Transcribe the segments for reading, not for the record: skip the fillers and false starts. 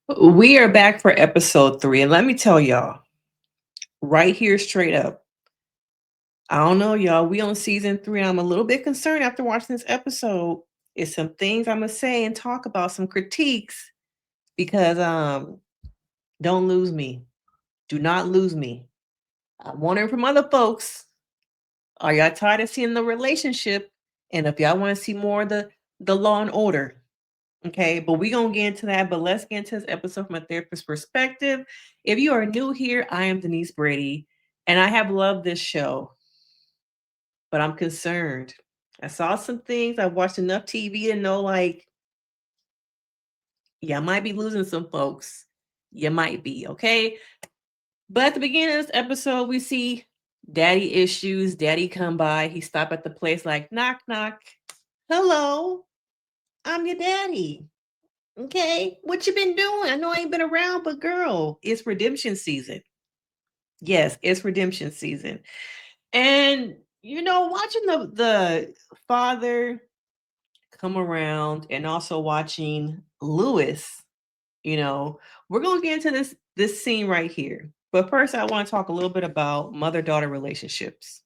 We are back for episode 3. And let me tell y'all, right here, straight up. I don't know, y'all. We on season 3. I'm a little bit concerned after watching this episode. It's some things I'm gonna say and talk about, some critiques, because don't lose me. Do not lose me. I'm wondering from other folks, are y'all tired of seeing the relationship? And if y'all want to see more of the law and order. Okay, but we gonna get into that. But let's get into this episode from a therapist perspective. If you are new here, I am Denise Brady, and I have loved this show, but I'm concerned. I saw some things. I watched enough TV to know, like, yeah, I might be losing some folks. You might be, okay? But at the beginning of this episode, we see daddy issues. Daddy come by. He stop at the place like, knock, knock. Hello, I'm your daddy. Okay, what you been doing? I know I ain't been around, but girl, it's redemption season. Yes, it's redemption season. And watching the father come around and also watching Lewis, you know, we're gonna get into this scene right here. But first, I want to talk a little bit about mother-daughter relationships.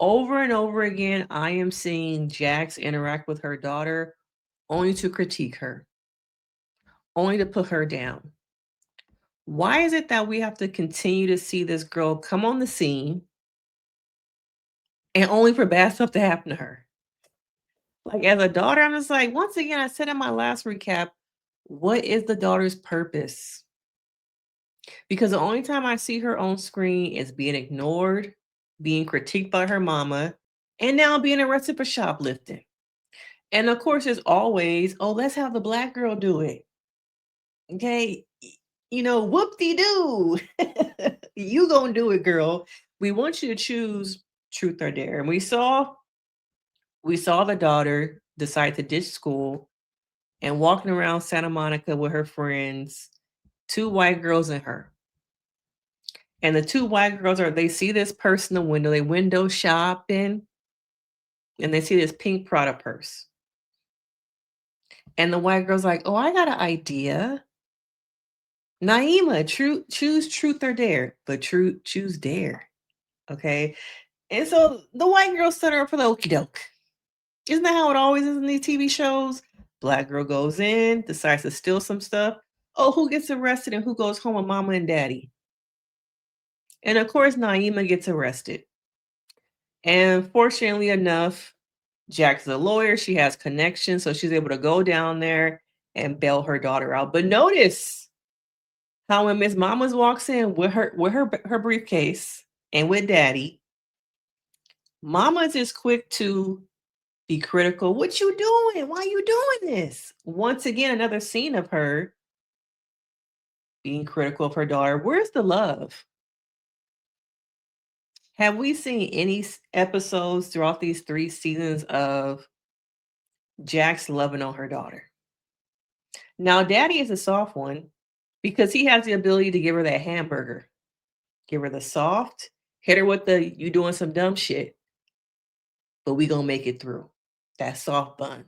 Over and over again, I am seeing Jax interact with her daughter only to critique her, only to put her down. Why is it that we have to continue to see this girl come on the scene and only for bad stuff to happen to her? Like, as a daughter, I'm just like, once again, I said in my last recap, what is the daughter's purpose? Because the only time I see her on screen is being ignored, being critiqued by her mama, and now being arrested for shoplifting. And of course, there's always, oh, let's have the black girl do it. Okay. Whoop de doo. You gonna do it, girl. We want you to choose truth or dare. And we saw the daughter decide to ditch school and walking around Santa Monica with her friends, two white girls and her. And the two white girls they see this purse in the window, they window shopping, and they see this pink Prada purse. And the white girl's like, oh, I got an idea. Naima, choose truth or dare, but choose dare. Okay. And so the white girl set her up for the okie doke. Isn't that how it always is in these TV shows? Black girl goes in, decides to steal some stuff. Oh, who gets arrested and who goes home with mama and daddy? And of course, Naima gets arrested. And fortunately enough, Jack's a lawyer. She has connections, so she's able to go down there and bail her daughter out. But notice how when Miss Mamas walks in with her briefcase and with daddy, Mama's is quick to be critical. What you doing? Why you doing this? Once again, another scene of her being critical of her daughter. Where's the love? Have we seen any episodes throughout these 3 seasons of Jax loving on her daughter? Now, Daddy is a soft one because he has the ability to give her that hamburger, give her the soft, hit her with the you doing some dumb shit, but we gonna make it through. That soft bun.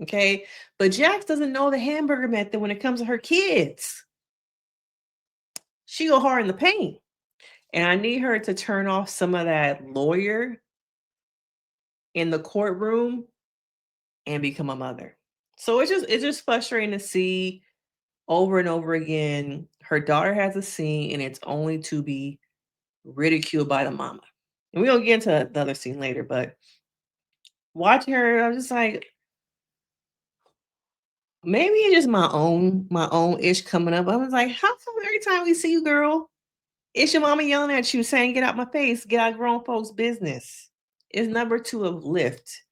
Okay. But Jax doesn't know the hamburger method when it comes to her kids. She go hard in the paint. And I need her to turn off some of that lawyer in the courtroom and become a mother. So it's just frustrating to see over and over again. Her daughter has a scene and it's only to be ridiculed by the mama. And we're gonna get into the other scene later, but watching her, I was just like, maybe it's just my own ish coming up. I was like, how come every time we see you, girl, it's your mama yelling at you saying, get out my face, get out grown folks' business. It's number 2 of lift.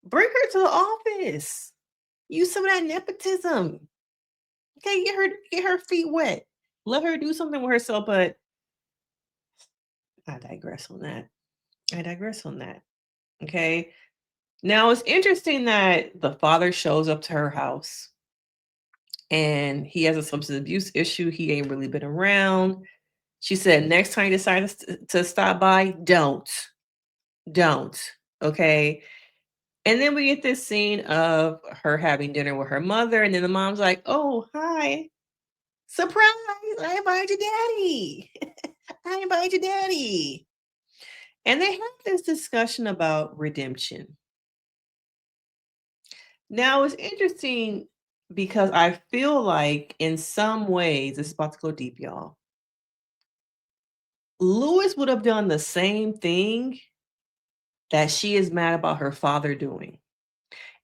Bring her to the office. Use some of that nepotism. Okay, get her feet wet. Let her do something with herself, but I digress on that. I digress on that. Okay. Now it's interesting that the father shows up to her house and he has a substance abuse issue. He ain't really been around. She said, next time you decide to stop by, don't. Okay. And then we get this scene of her having dinner with her mother, and then the mom's like, "Oh, hi. Surprise! I invited your daddy. I invited your daddy." And they have this discussion about redemption. Now it's interesting because I feel like in some ways, this is about to go deep, y'all. Lewis would have done the same thing that she is mad about her father doing.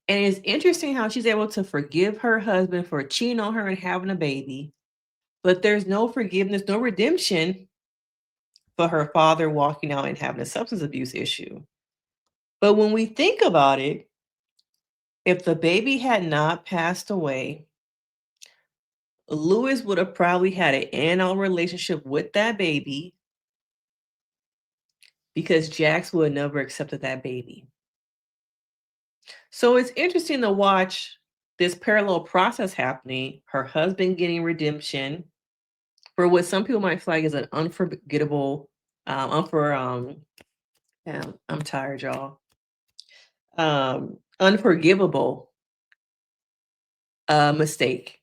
And it's interesting how she's able to forgive her husband for cheating on her and having a baby, but there's no forgiveness, no redemption for her father walking out and having a substance abuse issue. But when we think about it, if the baby had not passed away, Lewis would have probably had an in-out relationship with that baby because Jax would have never accepted that baby. So it's interesting to watch this parallel process happening, her husband getting redemption for what some people might flag as an unforgettable, I'm tired, y'all. Unforgivable mistake.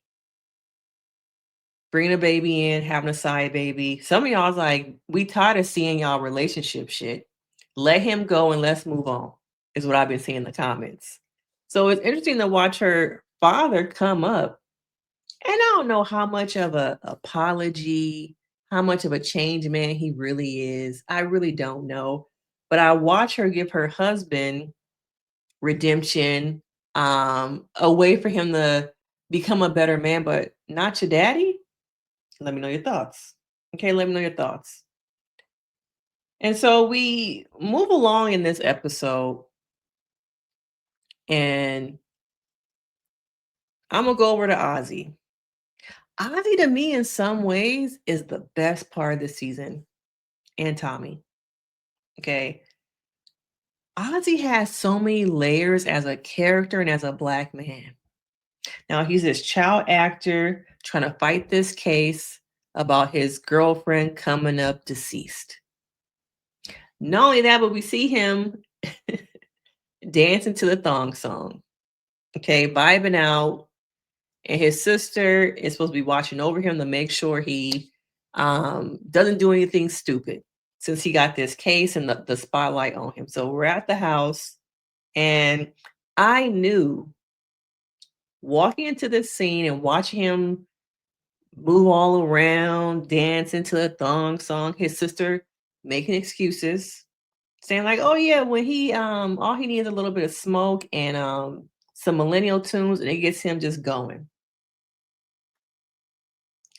Bringing a baby in, having a side baby. Some of y'all's like, we tired of seeing y'all relationship shit. Let him go and let's move on, is what I've been seeing in the comments. So it's interesting to watch her father come up. And I don't know how much of a apology, how much of a change man he really is. I really don't know. But I watch her give her husband redemption, a way for him to become a better man, but not your daddy. Let me know your thoughts. Okay, let me know your thoughts. And so we move along in this episode, and I'm gonna go over to Ozzy. Ozzy to me, in some ways, is the best part of the season, and Tommy. Okay. Ozzy has so many layers as a character and as a black man. Now he's this child actor trying to fight this case about his girlfriend coming up deceased. Not only that, but we see him dancing to the thong song. Okay, vibing out. And his sister is supposed to be watching over him to make sure he doesn't do anything stupid since he got this case and the spotlight on him. So we're at the house, and I knew walking into this scene and watching him move all around, dance into the thong song, his sister making excuses, saying like, "Oh yeah, when he all he needs a little bit of smoke and some millennial tunes and it gets him just going."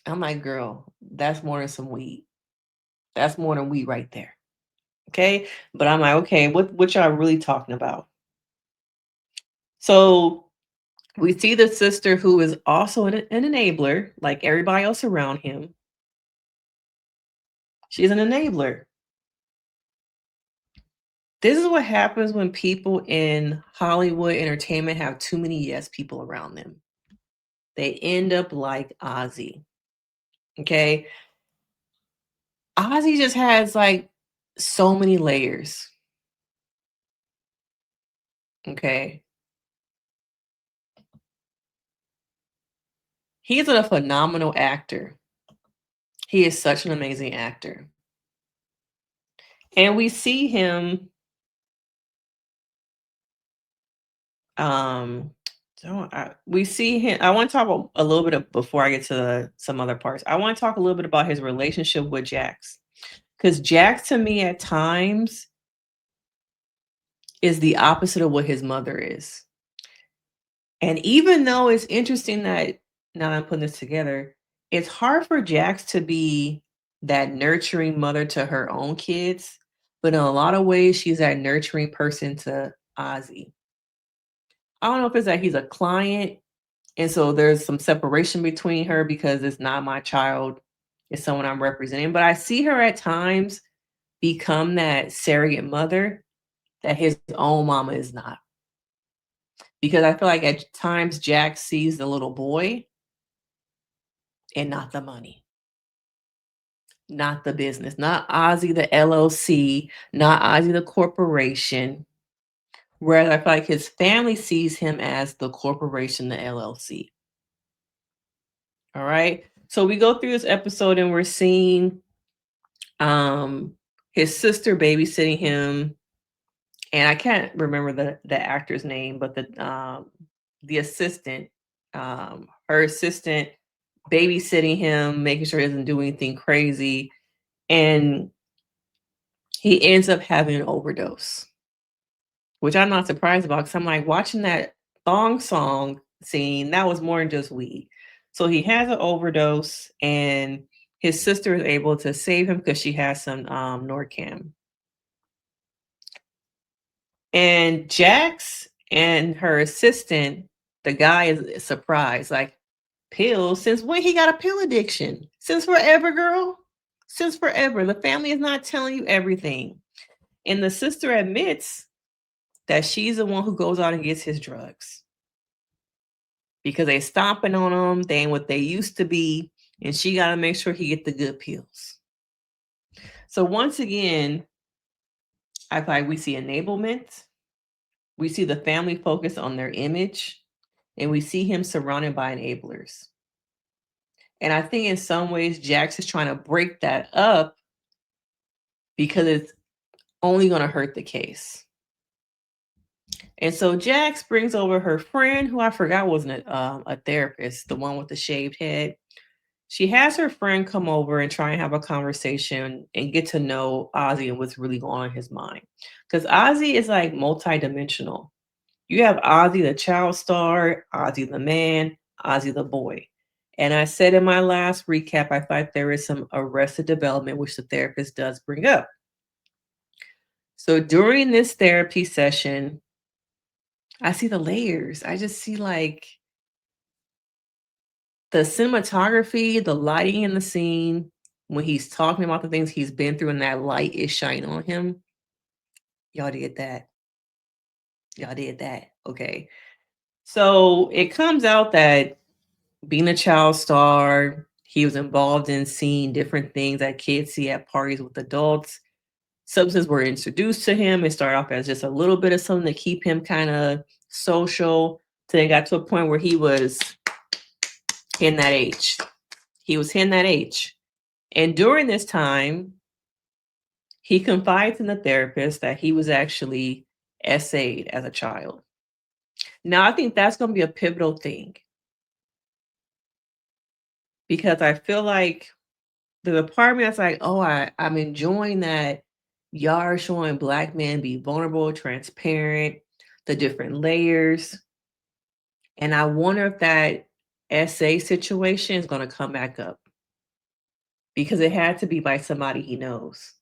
I'm like, "Girl, that's more than some weed. That's more than weed right there." Okay? But I'm like, "Okay, what y'all really talking about?" So we see the sister who is also an enabler, like everybody else around him. She's an enabler. This is what happens when people in Hollywood entertainment have too many yes people around them. They end up like Ozzy. Okay. Ozzy just has like so many layers. Okay. He's a phenomenal actor. He is such an amazing actor. And we see him um we see him. I want to talk a little bit before I get to some other parts. I want to talk a little bit about his relationship with Jax. Because Jax to me at times is the opposite of what his mother is. And even though it's interesting that now that I'm putting this together, it's hard for Jax to be that nurturing mother to her own kids, but in a lot of ways, she's that nurturing person to Ozzy. I don't know if it's that he's a client, and so there's some separation between her because it's not my child, it's someone I'm representing. But I see her at times become that surrogate mother that his own mama is not. Because I feel like at times Jack sees the little boy and not the money, not the business, not Ozzy the LLC, not Ozzy the corporation. Whereas I feel like his family sees him as the corporation, the LLC. All right. So we go through this episode and we're seeing um his sister babysitting him, and I can't remember the actor's name, but the assistant, her assistant babysitting him, making sure he doesn't do anything crazy, and he ends up having an overdose, which I'm not surprised about because I'm like watching that thong song scene, that was more than just weed. So he has an overdose, and his sister is able to save him because she has some Norcam. And Jax and her assistant, the guy is surprised, like, pills? Since when he got a pill addiction? Since forever, girl. Since forever. The family is not telling you everything. And the sister admits that she's the one who goes out and gets his drugs because they stomping on him. They ain't what they used to be. And she got to make sure he get the good pills. So once again, I feel like we see enablement. We see the family focus on their image, and we see him surrounded by enablers. And I think in some ways, Jax is trying to break that up because it's only going to hurt the case. And so Jax brings over her friend, who I forgot wasn't a therapist, the one with the shaved head. She has her friend come over and try and have a conversation and get to know Ozzy and what's really going on in his mind. Because Ozzy is like multidimensional. You have Ozzy the child star, Ozzy the man, Ozzy the boy. And I said in my last recap, I thought there is some arrested development, which the therapist does bring up. So during this therapy session, I see the layers. I just see like the cinematography, the lighting in the scene, when he's talking about the things he's been through and that light is shining on him. Y'all did that. Y'all did that. Okay. So it comes out that being a child star, he was involved in seeing different things that kids see at parties with adults. Substances were introduced to him. It started off as just a little bit of something to keep him kind of social. Till it got to a point where he was in that age. He was in that age. And during this time, he confides in the therapist that he was actually SA'd as a child. Now, I think that's going to be a pivotal thing because I feel like the department that's like, oh, I'm enjoying that y'all are showing Black men be vulnerable, transparent, the different layers. And I wonder if that SA situation is going to come back up because it had to be by somebody he knows.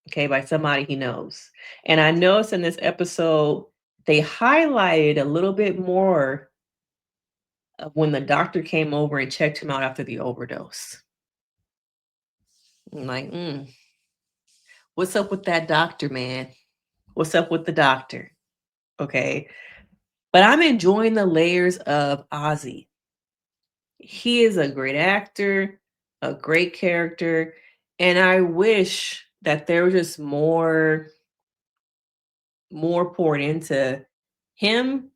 Okay, by somebody he knows. And I noticed in this episode, they highlighted a little bit more of when the doctor came over and checked him out after the overdose. I'm like, what's up with that doctor, man? What's up with the doctor? Okay. But I'm enjoying the layers of Ozzy. He is a great actor, a great character. And I wish that there was just more poured into him,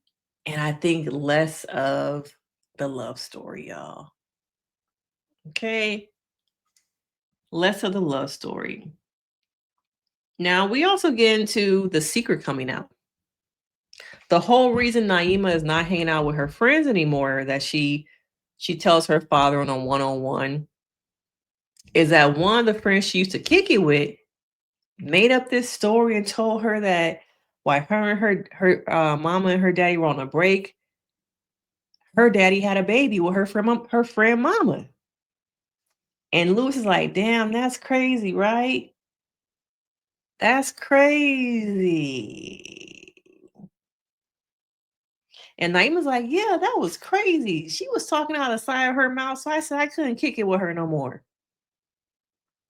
and I think less of the love story, y'all. Okay? Less of the love story. Now, we also get into the secret coming out. The whole reason Naima is not hanging out with her friends anymore, that she tells her father on a one-on-one, is that one of the friends she used to kick it with made up this story and told her that while her and her mama and her daddy were on a break, her daddy had a baby with her friend mama. And Lewis is like, damn, that's crazy, right? That's crazy. And Naima's like, yeah, that was crazy. She was talking out of the side of her mouth. So I said I couldn't kick it with her no more.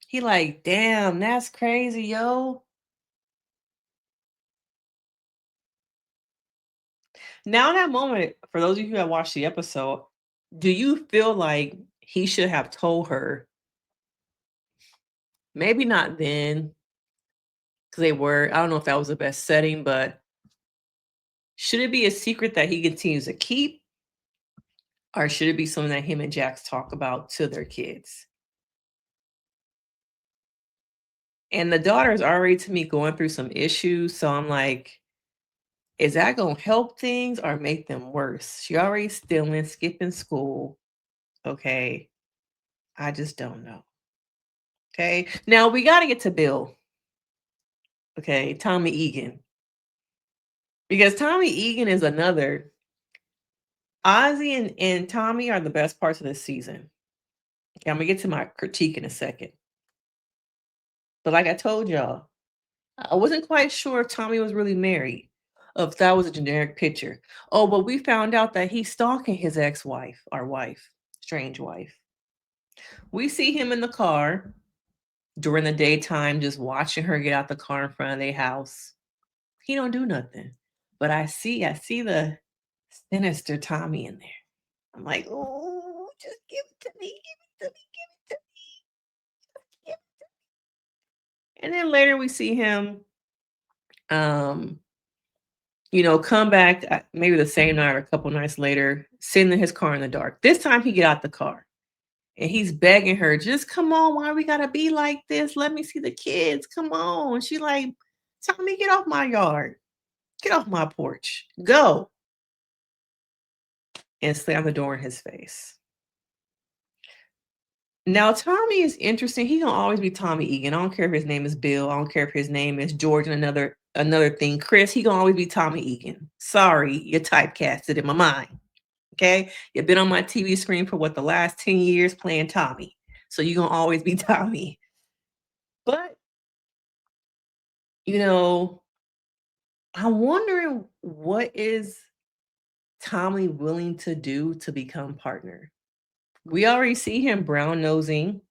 He like, damn, that's crazy, yo. Now in that moment, for those of you who have watched the episode, do you feel like he should have told her? Maybe not then, because they were. I don't know if that was the best setting, but should it be a secret that he continues to keep, or should it be something that him and Jax talk about to their kids? And the daughter is already to me going through some issues, so I'm like, is that gonna help things or make them worse? She already stealing, skipping school. Okay. I just don't know. Okay. Now we gotta get to Bill. Okay, Tommy Egan. Because Tommy Egan is another. Ozzy and Tommy are the best parts of this season. Okay, I'm gonna get to my critique in a second. But like I told y'all, I wasn't quite sure if Tommy was really married, or if that was a generic picture. Oh, but we found out that he's stalking his ex-wife, our wife, strange wife. We see him in the car during the daytime, just watching her get out the car in front of their house. He don't do nothing. But I see the sinister Tommy in there. I'm like, oh, just give it to me, give it to me, give it to me. And then later we see him, um, come back maybe the same night or a couple nights later, sitting in his car in the dark. This time he get out the car and he's begging her, just come on, why we gotta be like this? Let me see the kids. Come on. She like, Tommy, get off my yard. Get off my porch. Go. And slam the door in his face. Now, Tommy is interesting. He gonna always be Tommy Egan. I don't care if his name is Bill. I don't care if his name is George and another thing. Chris, he gonna always be Tommy Egan. Sorry, you're typecasted in my mind. Okay? You've been on my TV screen for what, the last 10 years playing Tommy. So you're gonna always be Tommy. But you know, I'm wondering what is Tommy willing to do to become partner. We already see him brown nosing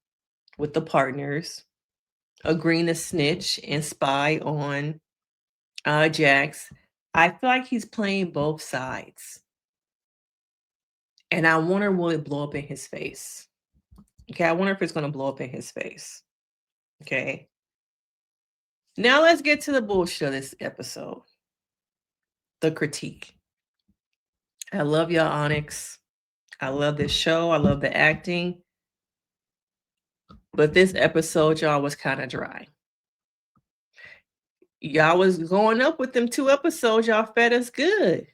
with the partners, agreeing to snitch and spy on Jax. I feel like he's playing both sides. And I wonder, will it blow up in his face? Okay, I wonder if it's going to blow up in his face. Okay. Now let's get to the bullshit of this episode. The critique. I love y'all, Onyx. I love this show. I love the acting. But this episode, y'all, was kind of dry. Y'all was going up with them 2 episodes. Y'all fed us good.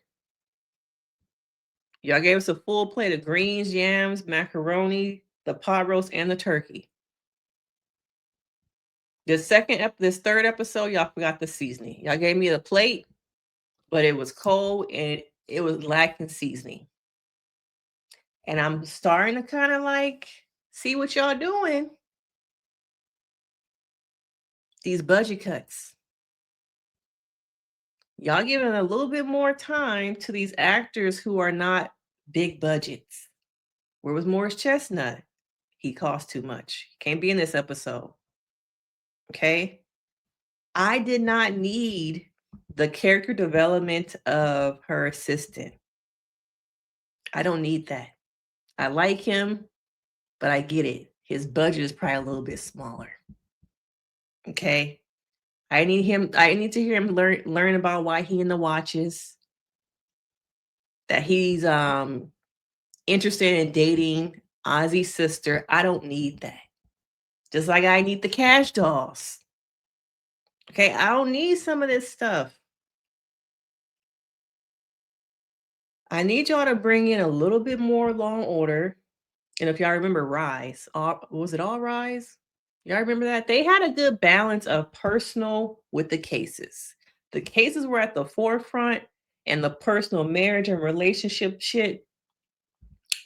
Y'all gave us a full plate of greens, yams, macaroni, the pot roast, and the turkey. This third episode, y'all forgot the seasoning. Y'all gave me the plate, but it was cold and it was lacking seasoning. And I'm starting to kind of like see what y'all doing. These budget cuts. Y'all giving a little bit more time to these actors who are not big budgets. Where was Morris Chestnut? He cost too much. Can't be in this episode. Okay? I did not need the character development of her assistant. I don't need that. I like him, but I get it. His budget is probably a little bit smaller. Okay? I need to hear him learn about why he in the watches. That he's interested in dating Ozzy's sister. I don't need that. Just like I need the cash dolls. Okay, I don't need some of this stuff. I need y'all to bring in a little bit more Law and Order. And if y'all remember Rise, was it All Rise? Y'all remember that? They had a good balance of personal with the cases. The cases were at the forefront, and the personal marriage and relationship shit,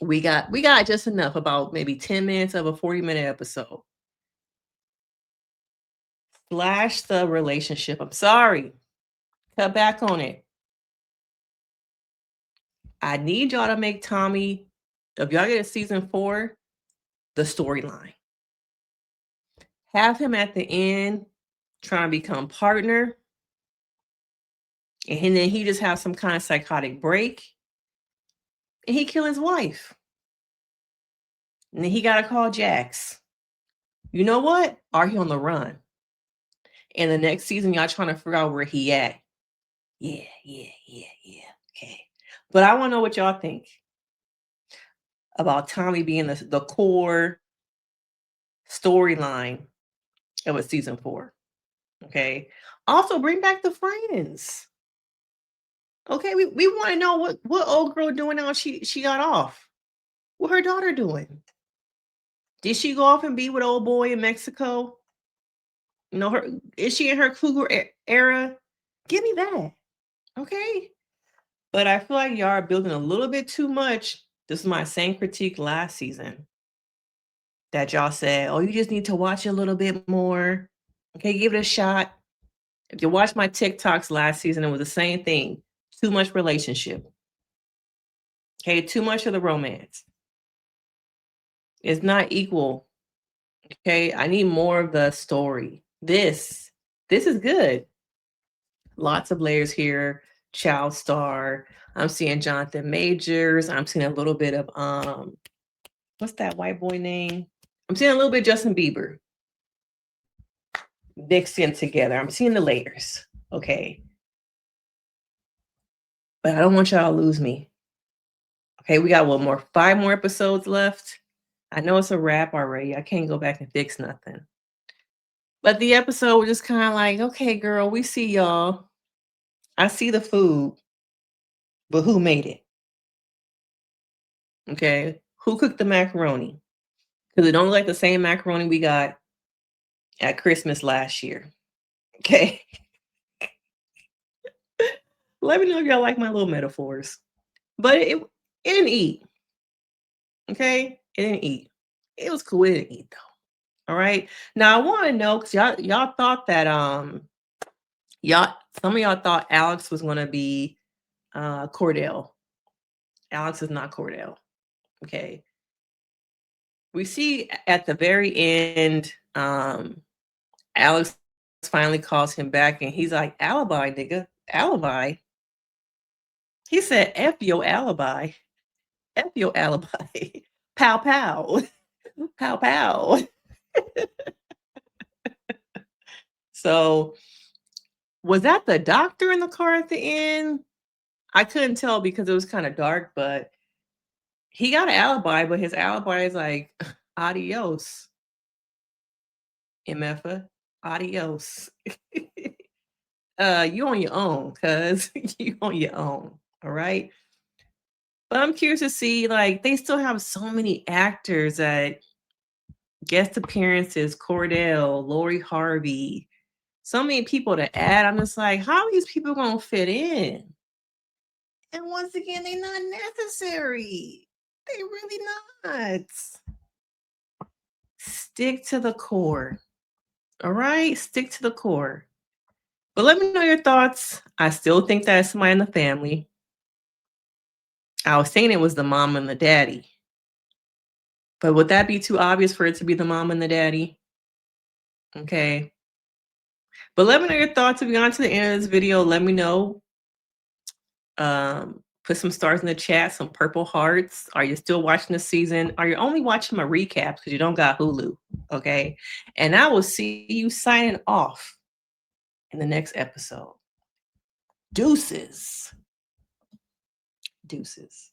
we got just enough, about maybe 10 minutes of a 40-minute episode. Slash the relationship. I'm sorry. Cut back on it. I need y'all to make Tommy, if y'all get a season 4, the storyline. Have him at the end trying to become partner. And then he just has some kind of psychotic break. And he kill his wife. And then he got to call Jax. You know what? Are he on the run? And the next season, y'all trying to figure out where he at. Yeah. Okay. But I want to know what y'all think about Tommy being the core storyline of a season 4. Okay. Also, bring back the friends. Okay, we want to know what old girl doing now she got off. What her daughter doing? Did she go off and be with old boy in Mexico? You know, her is she in her cougar era? Give me that. Okay. But I feel like y'all are building a little bit too much. This is my same critique last season. That y'all said, oh, you just need to watch it a little bit more. Okay, give it a shot. If you watch my TikToks last season, it was the same thing. Too much relationship. Okay, too much of the romance. It's not equal. Okay, I need more of the story. This is good. Lots of layers here. Child star. I'm seeing Jonathan Majors. I'm seeing a little bit of what's that white boy name? I'm seeing a little bit of Justin Bieber mixed in together. I'm seeing the layers. Okay. But I don't want y'all to lose me. Okay, we got 5 more episodes left. I know it's a wrap already. I can't go back and fix nothing. But the episode was just kind of like, okay, girl, we see y'all. I see the food, but who made it? Okay, who cooked the macaroni? Because it don't look like the same macaroni we got at Christmas last year. Okay. Let me know if y'all like my little metaphors. But it didn't eat. Okay? It didn't eat. It was cool. It didn't eat though. All right. Now I want to know because y'all thought that some of y'all thought Alex was gonna be Cordell. Alex is not Cordell. Okay. We see at the very end, Alex finally calls him back and he's like, alibi, nigga. Alibi. He said, F your alibi. F your alibi. Pow pow. Pow pow. So was that the doctor in the car at the end? I couldn't tell because it was kind of dark, but he got an alibi, but his alibi is like, adios, MFA. Adios. You on your own, cuz you on your own. All right. But I'm curious to see, like, they still have so many actors that guest appearances, Cordell, Lori Harvey, so many people to add. I'm just like, how are these people gonna fit in? And once again, they're not necessary. They really not. Stick to the core. All right, stick to the core. But let me know your thoughts. I still think that it's somebody in the family. I was saying it was the mom and the daddy. But would that be too obvious for it to be the mom and the daddy? Okay. But let me know your thoughts. If you're on to the end of this video, let me know. Put some stars in the chat, some purple hearts. Are you still watching the season? Are you only watching my recaps because you don't got Hulu? Okay. And I will see you signing off in the next episode. Deuces. Deuces.